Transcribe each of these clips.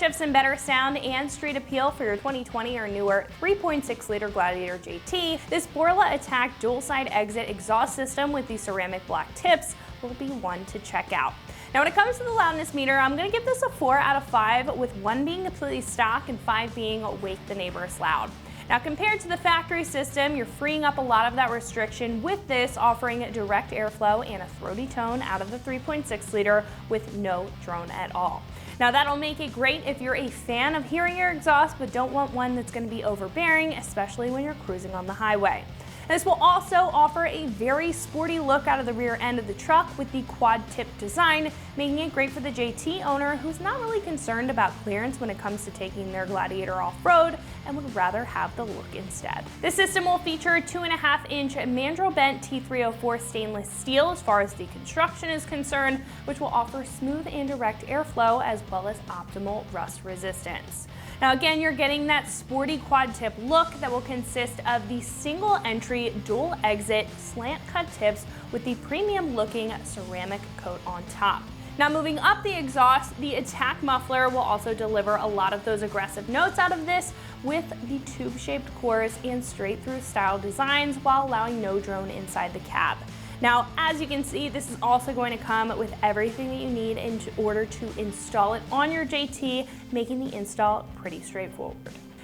shifts and better sound and street appeal for your 2020 or newer 3.6-liter Gladiator JT, this Borla Attack dual-side exit exhaust system with the ceramic black tips will be one to check out. Now when it comes to the loudness meter, I'm going to give this a 4 out of 5, with 1 being completely stock and 5 being wake the neighbors loud. Now compared to the factory system, you're freeing up a lot of that restriction with this, offering direct airflow and a throaty tone out of the 3.6 liter with no drone at all. Now that'll make it great if you're a fan of hearing your exhaust but don't want one that's going to be overbearing, especially when you're cruising on the highway. This will also offer a very sporty look out of the rear end of the truck with the quad tip design, making it great for the JT owner who's not really concerned about clearance when it comes to taking their Gladiator off-road and would rather have the look instead. This system will feature 2.5-inch mandrel bent T304 stainless steel as far as the construction is concerned, which will offer smooth and direct airflow as well as optimal rust resistance. Now again, you're getting that sporty quad tip look that will consist of the single entry dual exit slant cut tips with the premium looking ceramic coat on top. Now moving up the exhaust, the Attack muffler will also deliver a lot of those aggressive notes out of this with the tube-shaped cores and straight-through style designs while allowing no drone inside the cab. Now, as you can see, this is also going to come with everything that you need in order to install it on your JT, making the install pretty straightforward.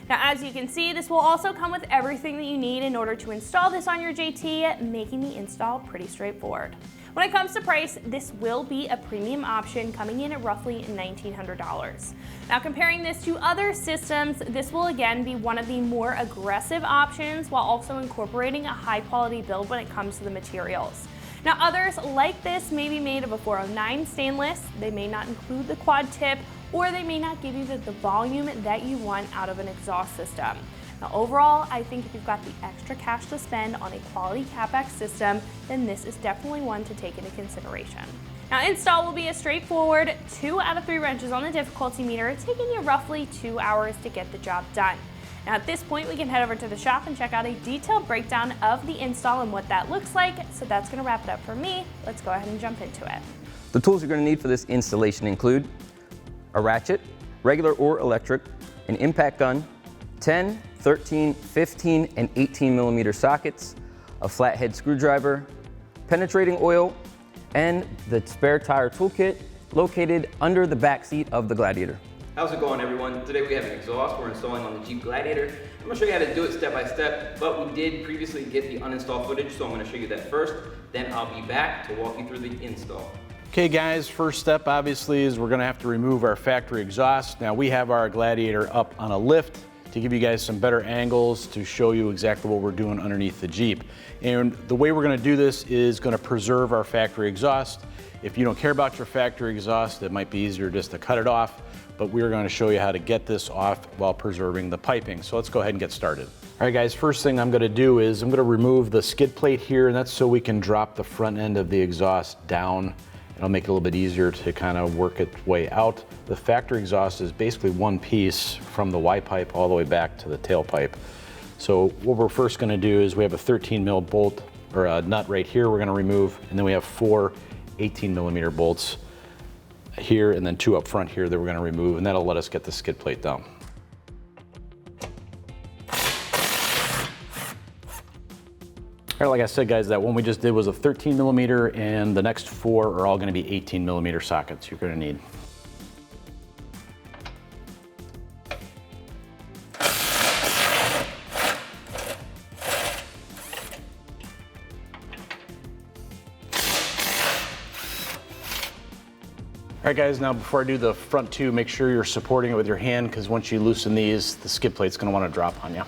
Now, as you can see, this will also come with everything that you need in order to install this on your JT, making the install pretty straightforward. When it comes to price, this will be a premium option coming in at roughly $1,900. Now comparing this to other systems, this will again be one of the more aggressive options while also incorporating a high quality build when it comes to the materials. Now others like this may be made of a 409 stainless, they may not include the quad tip, or they may not give you the volume that you want out of an exhaust system. Now overall, I think if you've got the extra cash to spend on a quality CapEx system, then this is definitely one to take into consideration. Now install will be a straightforward 2 out of 3 wrenches on the difficulty meter, taking you roughly 2 hours to get the job done. Now at this point, we can head over to the shop and check out a detailed breakdown of the install and what that looks like. So that's going to wrap it up for me. Let's go ahead and jump into it. The tools you're going to need for this installation include a ratchet, regular or electric, an impact gun, 10, 13, 15, and 18 millimeter sockets, a flathead screwdriver, penetrating oil, and the spare tire toolkit located under the back seat of the Gladiator. How's it going, everyone? Today we have an exhaust we're installing on the Jeep Gladiator. I'm going to show you how to do it step by step, but we did previously get the uninstalled footage, so I'm going to show you that first, then I'll be back to walk you through the install. Okay guys, first step obviously is we're going to have to remove our factory exhaust. Now we have our Gladiator up on a lift to give you guys some better angles to show you exactly what we're doing underneath the Jeep. And the way we're going to do this is going to preserve our factory exhaust. If you don't care about your factory exhaust, it might be easier just to cut it off, but we're going to show you how to get this off while preserving the piping. So let's go ahead and get started. All right guys, first thing I'm going to do is I'm going to remove the skid plate here, and that's so we can drop the front end of the exhaust down. It'll make it a little bit easier to kind of work its way out. The factory exhaust is basically one piece from the Y pipe all the way back to the tailpipe. So what we're first going to do is we have a 13 mil bolt or a nut right here we're going to remove, and then we have 4 18 millimeter bolts here and then 2 up front here that we're going to remove, and that'll let us get the skid plate down. All right, like I said guys, that one we just did was a 13 millimeter, and the next 4 are all going to be 18 millimeter sockets you're going to need. All right guys, now before I do the front 2, make sure you're supporting it with your hand, because once you loosen these, the skid plate's going to want to drop on you.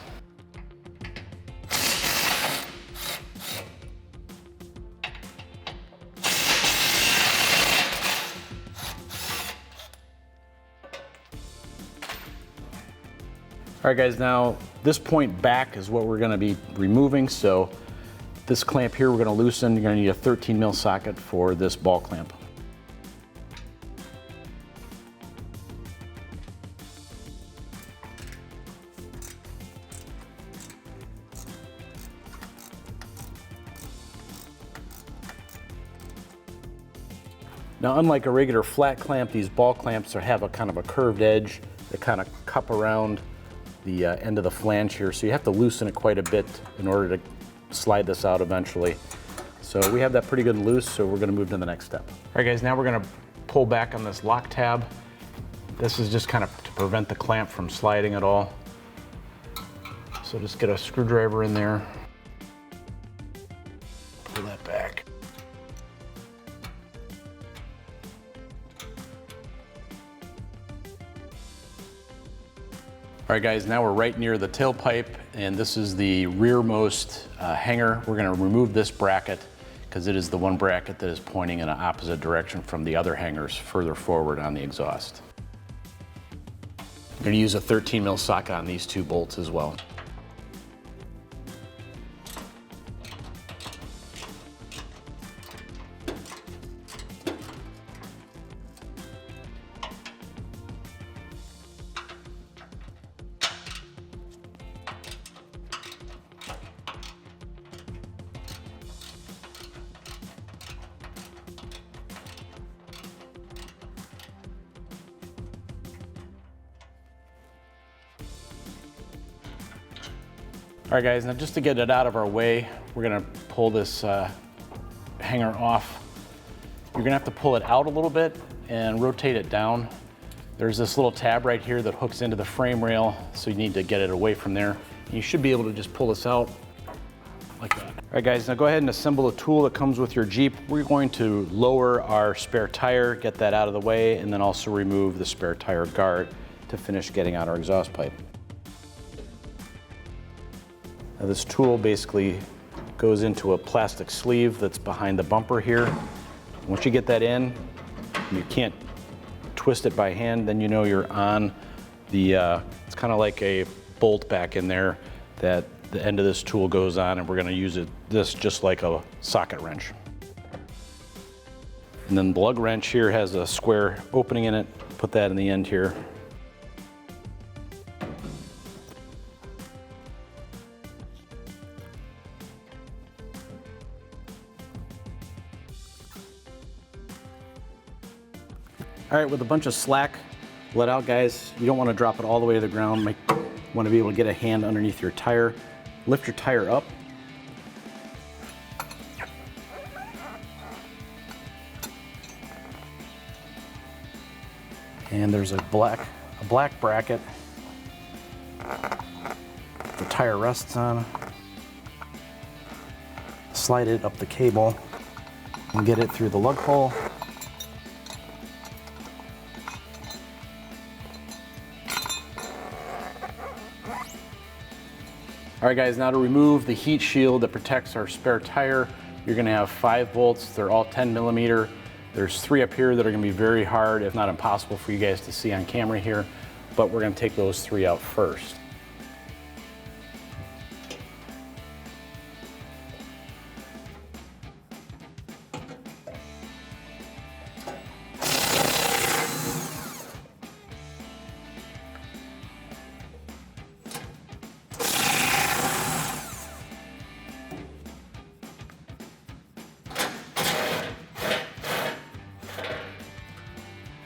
All right guys, now this point back is what we're going to be removing. So this clamp here we're going to loosen. You're going to need a 13 mil socket for this ball clamp. Now, unlike a regular flat clamp, these ball clamps have a kind of a curved edge. that kind of cup around the end of the flange here. So you have to loosen it quite a bit in order to slide this out eventually. So we have that pretty good loose, so we're gonna move to the next step. All right guys, now we're gonna pull back on this lock tab. This is just kind of to prevent the clamp from sliding at all. So just get a screwdriver in there. Pull that back. All right guys, now we're right near the tailpipe, and this is the rearmost hanger. We're gonna remove this bracket because it is the one bracket that is pointing in an opposite direction from the other hangers further forward on the exhaust. I'm gonna use a 13 mil socket on these two bolts as well. All right guys, now just to get it out of our way, we're gonna pull this hanger off. You're gonna have to pull it out a little bit and rotate it down. There's this little tab right here that hooks into the frame rail, so you need to get it away from there. You should be able to just pull this out like that. All right guys, now go ahead and assemble a tool that comes with your Jeep. We're going to lower our spare tire, get that out of the way, and then also remove the spare tire guard to finish getting out our exhaust pipe. Now this tool basically goes into a plastic sleeve that's behind the bumper here. Once you get that in, you can't twist it by hand, then you know you're on the, it's kind of like a bolt back in there that the end of this tool goes on, and we're gonna use this just like a socket wrench. And then the lug wrench here has a square opening in it. Put that in the end here. All right, with a bunch of slack let out, guys, you don't want to drop it all the way to the ground. You want to be able to get a hand underneath your tire. Lift your tire up. And there's a black bracket the tire rests on. Slide it up the cable and get it through the lug hole. All right guys, now to remove the heat shield that protects our spare tire, you're gonna have 5 bolts. They're all 10 millimeter. There's 3 up here that are gonna be very hard, if not impossible for you guys to see on camera here, but we're gonna take those 3 out first.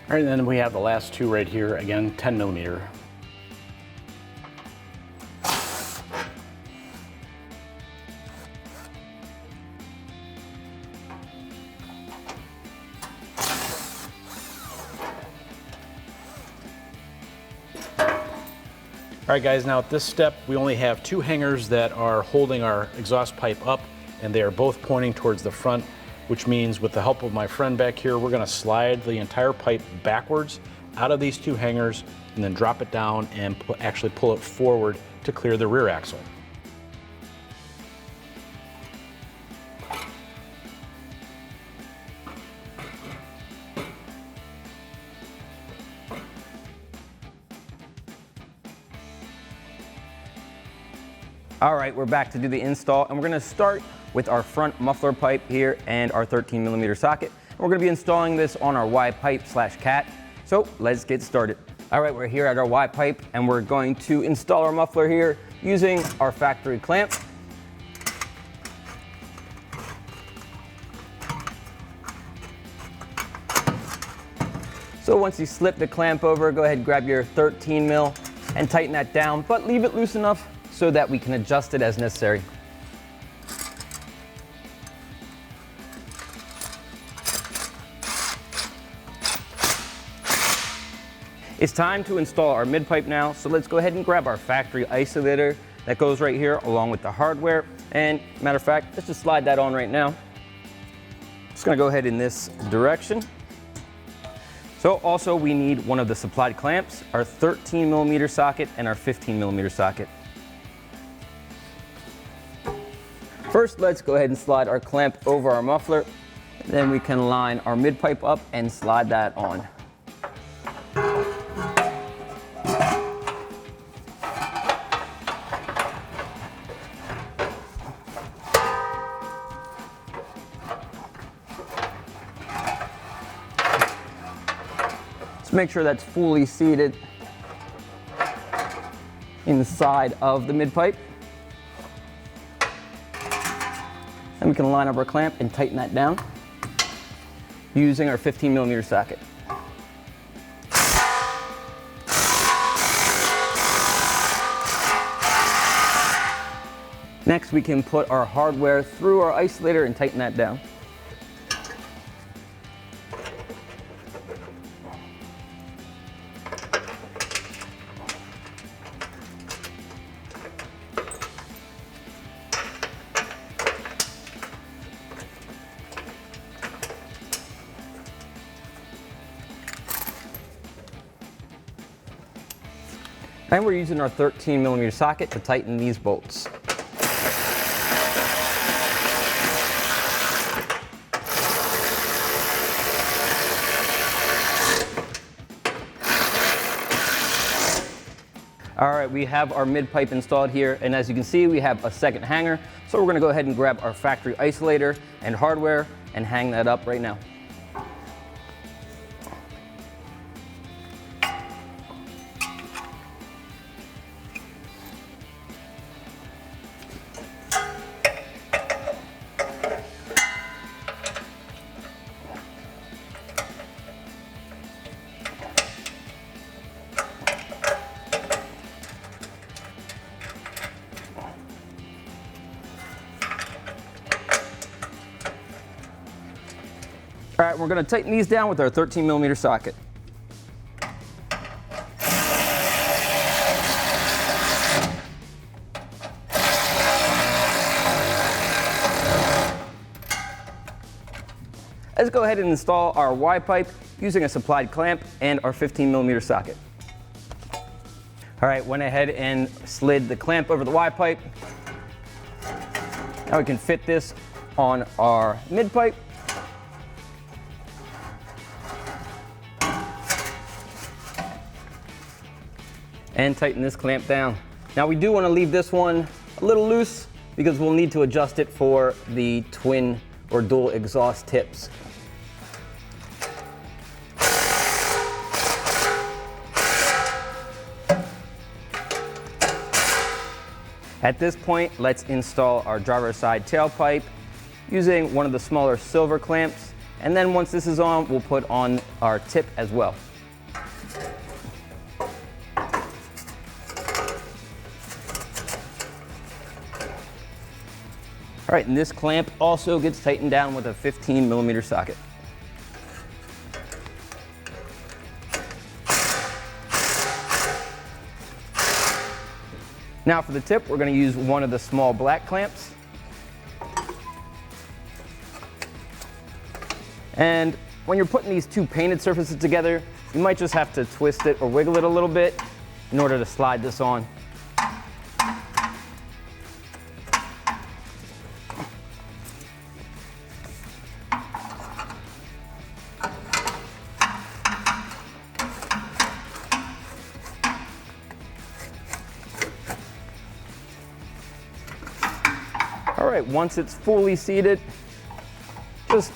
All right, and then we have the last 2 right here, again, 10 millimeter. All right guys, now at this step, we only have 2 hangers that are holding our exhaust pipe up, and they are both pointing towards the front, which means with the help of my friend back here, we're gonna slide the entire pipe backwards out of these 2 hangers and then drop it down and actually pull it forward to clear the rear axle. All right, we're back to do the install, and we're gonna start with our front muffler pipe here and our 13 millimeter socket. And we're gonna be installing this on our Y pipe / cat. So let's get started. All right, we're here at our Y pipe, and we're going to install our muffler here using our factory clamp. So once you slip the clamp over, go ahead and grab your 13 mil and tighten that down, but leave it loose enough so that we can adjust it as necessary. It's time to install our mid-pipe now, so let's go ahead and grab our factory isolator that goes right here along with the hardware. And matter of fact, let's just slide that on right now. Just gonna go ahead in this direction. So also we need one of the supplied clamps, our 13 millimeter socket and our 15 millimeter socket. First, let's go ahead and slide our clamp over our muffler. Then we can line our mid-pipe up and slide that on. Just make sure that's fully seated inside of the mid-pipe. Then we can line up our clamp and tighten that down using our 15 millimeter socket. Next, we can put our hardware through our isolator and tighten that down. And we're using our 13 millimeter socket to tighten these bolts. All right, we have our mid-pipe installed here, and as you can see, we have a second hanger. So we're gonna go ahead and grab our factory isolator and hardware and hang that up right now. All right, we're gonna tighten these down with our 13 millimeter socket. Let's go ahead and install our Y-pipe using a supplied clamp and our 15 millimeter socket. All right, went ahead and slid the clamp over the Y-pipe. Now we can fit this on our mid-pipe. And tighten this clamp down. Now we do want to leave this one a little loose because we'll need to adjust it for the twin or dual exhaust tips. At this point, let's install our driver's side tailpipe using one of the smaller silver clamps. And then once this is on, we'll put on our tip as well. All right, and this clamp also gets tightened down with a 15 millimeter socket. Now for the tip, we're going to use one of the small black clamps. And when you're putting these two painted surfaces together, you might just have to twist it or wiggle it a little bit in order to slide this on. All right, once it's fully seated, just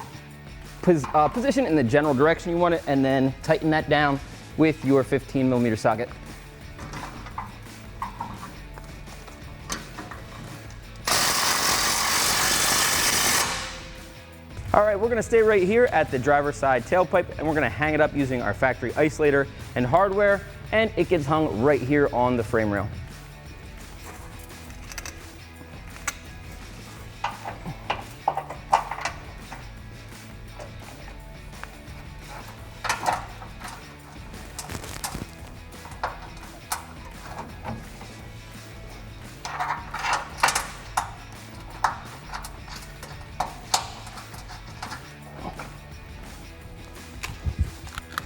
position it in the general direction you want it and then tighten that down with your 15 millimeter socket. All right, we're gonna stay right here at the driver's side tailpipe, and we're gonna hang it up using our factory isolator and hardware, and it gets hung right here on the frame rail.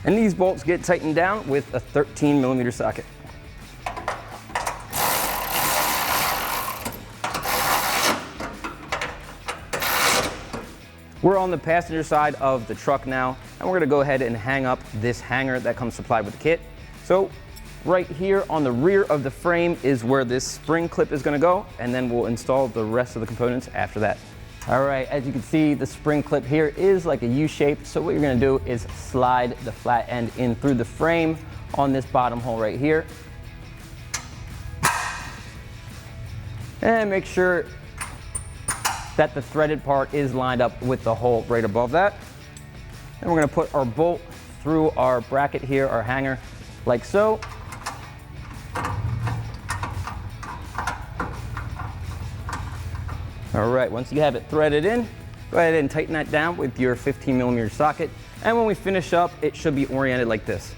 And these bolts get tightened down with a 13mm socket. We're on the passenger side of the truck now, and we're gonna go ahead and hang up this hanger that comes supplied with the kit. So right here on the rear of the frame is where this spring clip is gonna go, and then we'll install the rest of the components after that. All right, as you can see, the spring clip here is like a U shape. So what you're gonna do is slide the flat end in through the frame on this bottom hole right here. And make sure that the threaded part is lined up with the hole right above that. And we're gonna put our bolt through our bracket here, our hanger, like so. All right, once you have it threaded in, go ahead and tighten that down with your 15mm socket. And when we finish up, it should be oriented like this.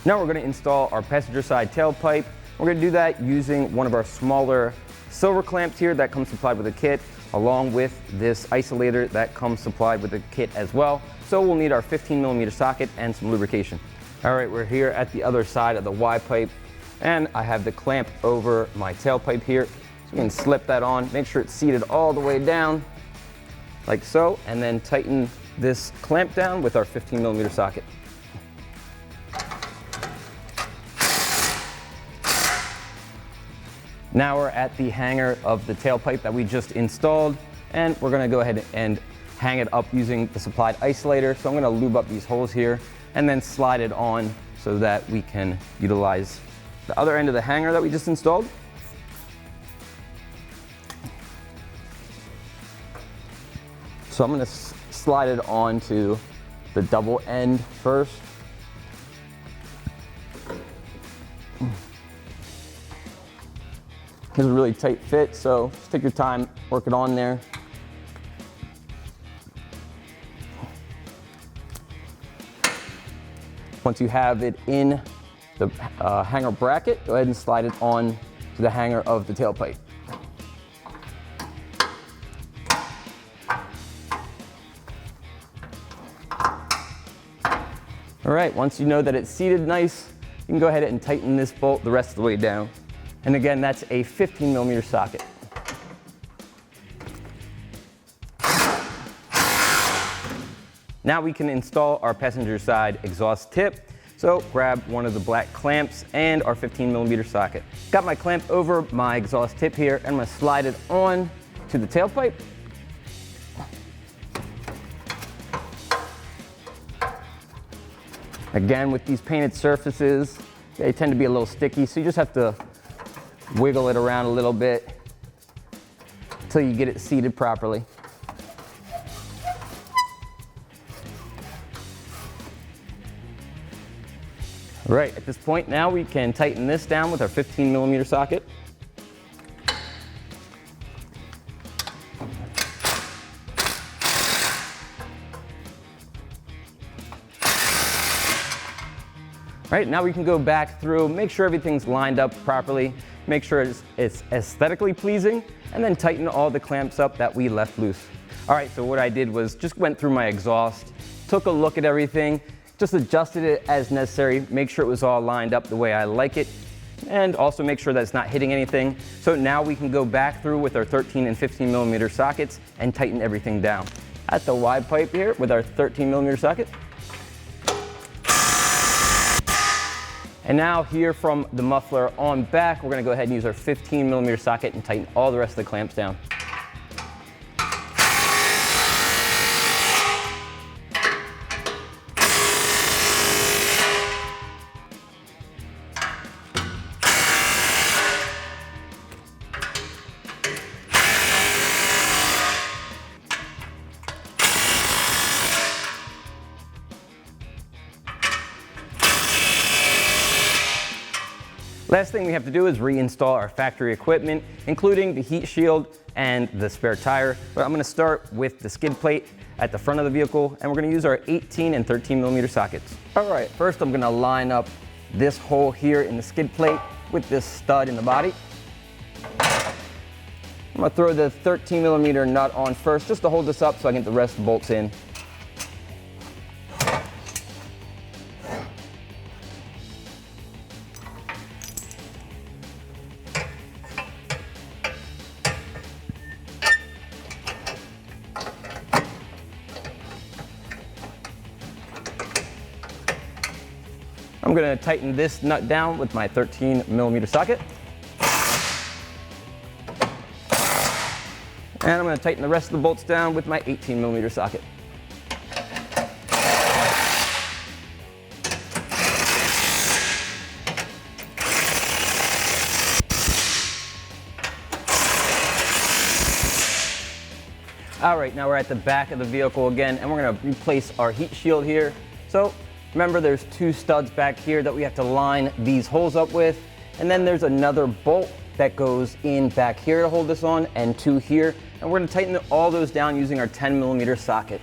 Now we're going to install our passenger side tailpipe. We're going to do that using one of our smaller silver clamps here that comes supplied with a kit, along with this isolator that comes supplied with the kit as well. So we'll need our 15mm socket and some lubrication. All right, we're here at the other side of the Y pipe, and I have the clamp over my tailpipe here. So we can slip that on, make sure it's seated all the way down, like so, and then tighten this clamp down with our 15mm socket. Now we're at the hanger of the tailpipe that we just installed, and we're gonna go ahead and hang it up using the supplied isolator. So I'm gonna lube up these holes here and then slide it on so that we can utilize the other end of the hanger that we just installed. So I'm gonna slide it onto the double end first. This is a really tight fit, so just take your time, work it on there. Once you have it in the hanger bracket, go ahead and slide it on to the hanger of the tailpipe. All right, once you know that it's seated nice, you can go ahead and tighten this bolt the rest of the way down. And again, that's a 15mm socket. Now we can install our passenger side exhaust tip. So grab one of the black clamps and our 15mm socket. Got my clamp over my exhaust tip here, and I'm gonna slide it on to the tailpipe. Again, with these painted surfaces, they tend to be a little sticky, so you just have to wiggle it around a little bit until you get it seated properly. All right, at this point now we can tighten this down with our 15mm socket. All right, now we can go back through, make sure everything's lined up properly, make sure it's aesthetically pleasing, and then tighten all the clamps up that we left loose. All right, so what I did was just went through my exhaust, took a look at everything, just adjusted it as necessary, make sure it was all lined up the way I like it, and also make sure that it's not hitting anything. So now we can go back through with our 13 and 15mm sockets and tighten everything down. At the Y pipe here with our 13mm socket. And now here from the muffler on back, we're gonna go ahead and use our 15mm socket and tighten all the rest of the clamps down. Last thing we have to do is reinstall our factory equipment, including the heat shield and the spare tire. But I'm going to start with the skid plate at the front of the vehicle, and we're going to use our 18 and 13 millimeter sockets. All right, first I'm going to line up this hole here in the skid plate with this stud in the body. I'm going to throw the 13 millimeter nut on first, just to hold this up so I can get the rest of the bolts in. I'm going to tighten this nut down with my 13 millimeter socket. And I'm going to tighten the rest of the bolts down with my 18 millimeter socket. All right, now we're at the back of the vehicle again, and we're going to replace our heat shield here. So remember, there's two studs back here that we have to line these holes up with, and then there's another bolt that goes in back here to hold this on, and two here, and we're going to tighten all those down using our 10 millimeter socket.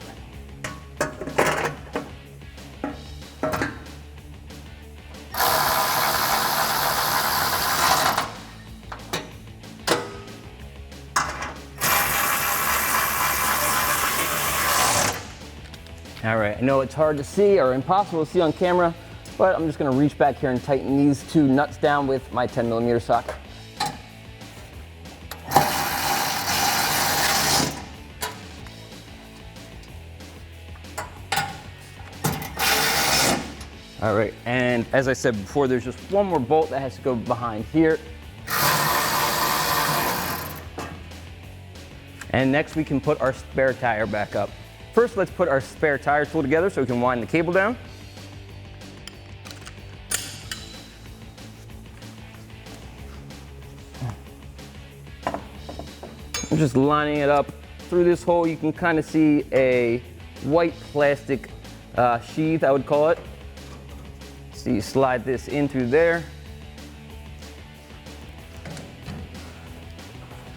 All right, I know it's hard to see or impossible to see on camera, but I'm just going to reach back here and tighten these two nuts down with my 10 millimeter socket. All right, and as I said before, there's just one more bolt that has to go behind here. And next we can put our spare tire back up. First, let's put our spare tire tool together so we can wind the cable down. I'm just lining it up through this hole. You can kind of see a white plastic sheath, I would call it. So you slide this in through there.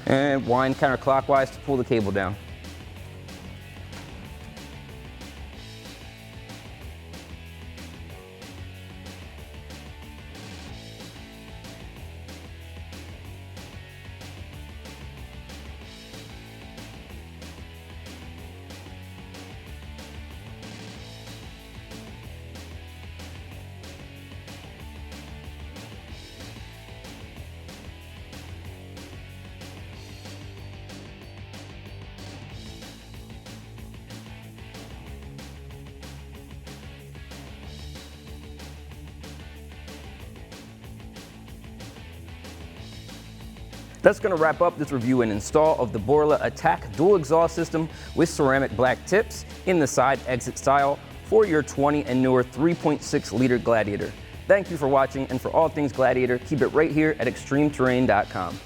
And wind counterclockwise to pull the cable down. That's going to wrap up this review and install of the Borla Attack dual exhaust system with ceramic black tips in the side exit style for your 20 and newer 3.6 liter Gladiator. Thank you for watching, and for all things Gladiator, keep it right here at extremeterrain.com.